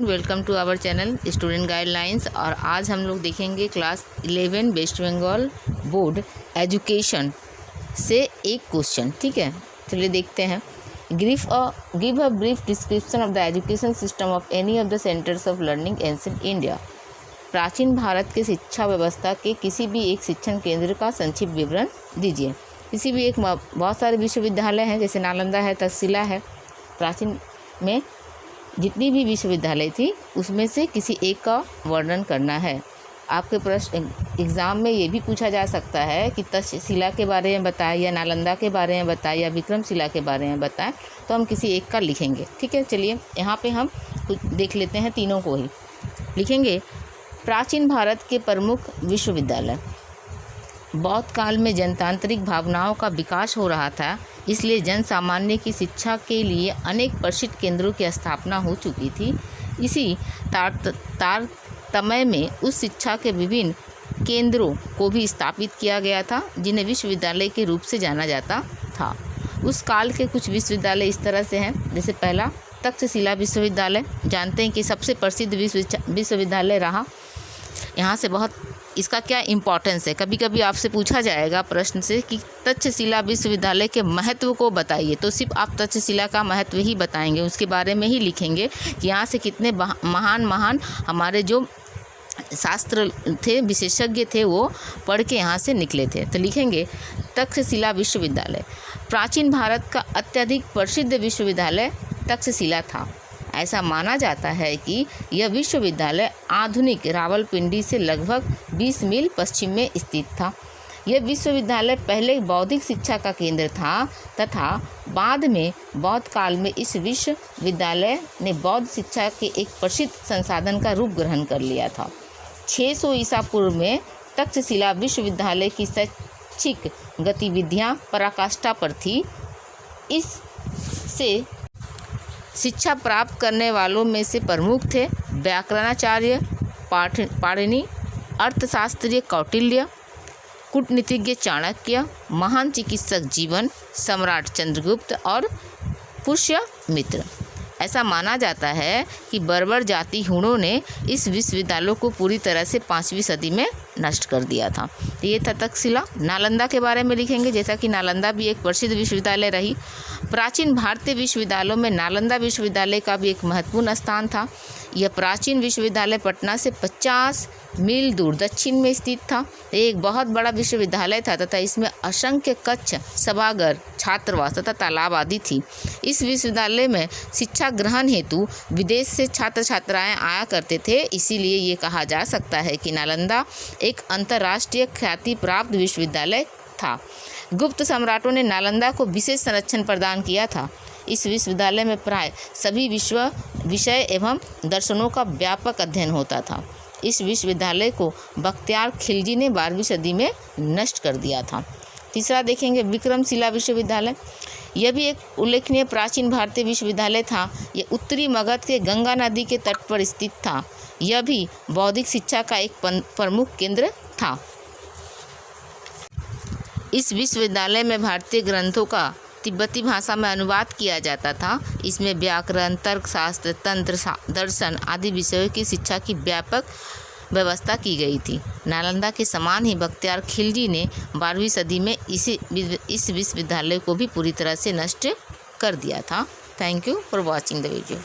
Welcome to our channel student guidelines. और आज हम लोग देखेंगे class 11 West Bengal board education से एक क्वेश्चन। ठीक है, चलिए देखते हैं। Give a brief description of the education system of any of the centres of learning ancient India. प्राचीन भारत के शिक्षा व्यवस्था के किसी भी एक शिक्षण केंद्र का संक्षिप्त विवरण दीजिए। किसी भी एक, बहुत सारे विश्वविद्यालय हैं, जैसे नालंदा है, तक्षशिला है। प्राचीन में जितनी भी विश्वविद्यालय थी उसमें से किसी एक का वर्णन करना है। आपके प्रश्न एग्ज़ाम में ये भी पूछा जा सकता है कि तक्षशिला के बारे में बताएं, या नालंदा के बारे में बताएं, या विक्रमशिला के बारे में बताएं, तो हम किसी एक का लिखेंगे। ठीक है, चलिए यहाँ पे हम कुछ देख लेते हैं, तीनों को ही लिखेंगे। प्राचीन भारत के प्रमुख विश्वविद्यालय। बौद्ध काल में जनतांत्रिक भावनाओं का विकास हो रहा था, इसलिए जन सामान्य की शिक्षा के लिए अनेक प्रसिद्ध केंद्रों की स्थापना हो चुकी थी। इसी तारतम्य में उस शिक्षा के विभिन्न केंद्रों को भी स्थापित किया गया था, जिन्हें विश्वविद्यालय के रूप से जाना जाता था। उस काल के कुछ विश्वविद्यालय इस तरह से हैं, जैसे पहला तक्षशिला विश्वविद्यालय। जानते हैं कि सबसे प्रसिद्ध विश्वविद्यालय रहा। यहाँ से बहुत इसका क्या इम्पोर्टेंस है, कभी कभी आपसे पूछा जाएगा प्रश्न से कि तक्षशिला विश्वविद्यालय के महत्व को बताइए, तो सिर्फ आप तक्षशिला का महत्व ही बताएंगे, उसके बारे में ही लिखेंगे कि यहाँ से कितने महान हमारे जो शास्त्र थे, विशेषज्ञ थे, वो पढ़ के यहाँ से निकले थे। तो लिखेंगे तक्षशिला विश्वविद्यालय। प्राचीन भारत का अत्यधिक प्रसिद्ध विश्वविद्यालय तक्षशिला था। ऐसा माना जाता है कि यह विश्वविद्यालय आधुनिक रावलपिंडी से लगभग 20 मील पश्चिम में स्थित था। यह विश्वविद्यालय पहले बौद्धिक शिक्षा का केंद्र था, तथा बाद में बौद्ध काल में इस विश्वविद्यालय ने बौद्ध शिक्षा के एक प्रसिद्ध संसाधन का रूप ग्रहण कर लिया था। 600 ईसा पूर्व में तक्षशिला विश्वविद्यालय की शैक्षिक गतिविधियाँ पराकाष्ठा पर थी। इससे शिक्षा प्राप्त करने वालों में से प्रमुख थे व्याकरणाचार्य पाणिनि, अर्थशास्त्रीय कौटिल्य, कूटनीतिज्ञ चाणक्य, महान चिकित्सक जीवन, सम्राट चंद्रगुप्त और पुष्यमित्र। ऐसा माना जाता है कि बर्बर जाति हुणों ने इस विश्वविद्यालय को पूरी तरह से 5वीं सदी में नष्ट कर दिया था। तो ये था तक्षशिला। नालंदा के बारे में लिखेंगे, जैसा कि नालंदा भी एक प्रसिद्ध विश्वविद्यालय रही। प्राचीन भारतीय विश्वविद्यालयों में नालंदा विश्वविद्यालय का भी एक महत्वपूर्ण स्थान था। यह प्राचीन विश्वविद्यालय पटना से 50 मील दूर दक्षिण में स्थित था। एक बहुत बड़ा विश्वविद्यालय था, तथा इसमें असंख्य कक्ष, सभागार, छात्रावास तथा तालाब आदि थी। इस विश्वविद्यालय में शिक्षा ग्रहण हेतु विदेश से छात्र छात्राएं आया करते थे, इसीलिए ये कहा जा सकता है कि नालंदा एक अंतर्राष्ट्रीय ख्याति प्राप्त विश्वविद्यालय था। गुप्त सम्राटों ने नालंदा को विशेष संरक्षण प्रदान किया था। इस विश्वविद्यालय में प्राय सभी विषय एवं दर्शनों का व्यापक अध्ययन होता था। इस विश्वविद्यालय को बख्तियार खिलजी ने 12वीं सदी में नष्ट कर दिया था। तीसरा देखेंगे विक्रमशिला विश्वविद्यालय। यह भी एक उल्लेखनीय प्राचीन भारतीय विश्वविद्यालय था। यह उत्तरी मगध के गंगा नदी के तट पर स्थित था। यह भी बौद्धिक शिक्षा का एक प्रमुख केंद्र था। इस विश्वविद्यालय में भारतीय ग्रंथों का तिब्बती भाषा में अनुवाद किया जाता था। इसमें व्याकरण, तर्कशास्त्र, तंत्र, दर्शन आदि विषयों की शिक्षा की व्यापक व्यवस्था की गई थी। नालंदा के समान ही बख्तियार खिलजी ने 12वीं सदी में इस विश्वविद्यालय को भी पूरी तरह से नष्ट कर दिया था। Thank you for watching the video.